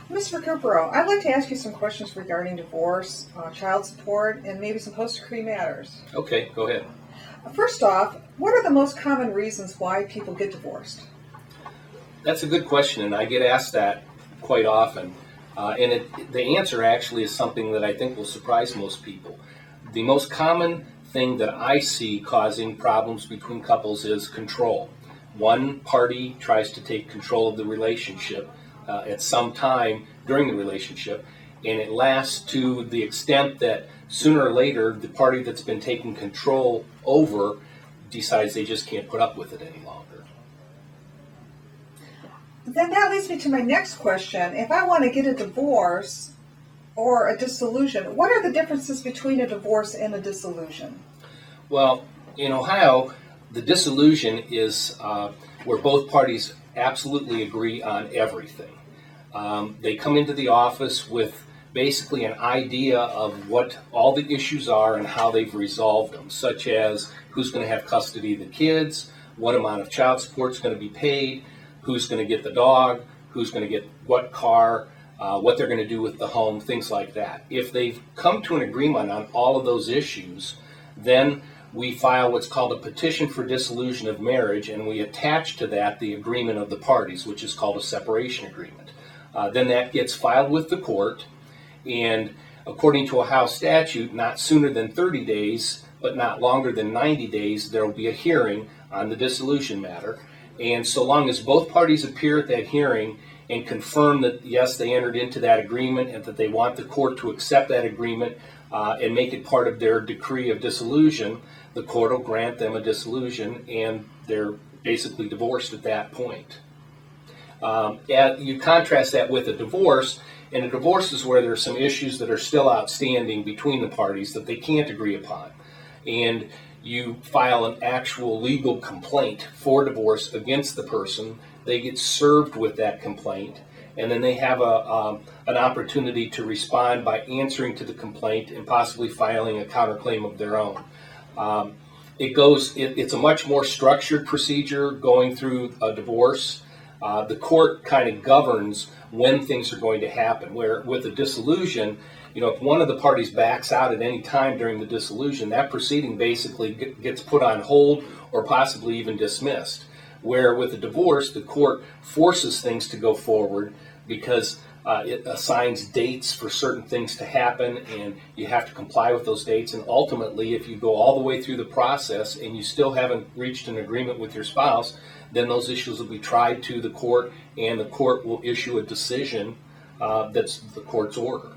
Ms. Recupero, I'd like to ask you some questions regarding divorce, child support, and maybe some post-decree matters. Okay, go ahead. First off, what are the most common reasons why people get divorced? That's a good question, and I get asked that quite often. The answer actually is something that I think will surprise most people. The most common thing that I see causing problems between couples is control. One party tries to take control of the relationship at some time during the relationship, and it lasts to the extent that sooner or later the party that's been taking control over decides they just can't put up with it any longer. Then that leads me to my next question. If I want to get a divorce or a dissolution, what are the differences between a divorce and a dissolution? Well, in Ohio, the dissolution is where both parties absolutely agree on everything. They come into the office with basically an idea of what all the issues are and how they've resolved them, such as who's going to have custody of the kids, what amount of child support is going to be paid, who's going to get the dog, who's going to get what car, what they're going to do with the home, things like that. If they've come to an agreement on all of those issues, then we file what's called a petition for dissolution of marriage, and we attach to that the agreement of the parties, which is called a separation agreement. Then that gets filed with the court, and according to Ohio statute, not sooner than 30 days, but not longer than 90 days, there will be a hearing on the dissolution matter. And so long as both parties appear at that hearing and confirm that, yes, they entered into that agreement and that they want the court to accept that agreement and make it part of their decree of dissolution, the court will grant them a dissolution, and they're basically divorced at that point. You contrast that with a divorce, and a divorce is where there are some issues that are still outstanding between the parties that they can't agree upon. And you file an actual legal complaint for divorce against the person. They get served with that complaint, and then they have an opportunity to respond by answering to the complaint and possibly filing a counterclaim of their own. It's a much more structured procedure going through a divorce. The court kind of governs when things are going to happen, where with a dissolution, if one of the parties backs out at any time during the dissolution, that proceeding basically gets put on hold or possibly even dismissed. Where with a divorce, the court forces things to go forward because it assigns dates for certain things to happen, and you have to comply with those dates. And ultimately, if you go all the way through the process and you still haven't reached an agreement with your spouse, then those issues will be tried to the court, and the court will issue a decision that's the court's order.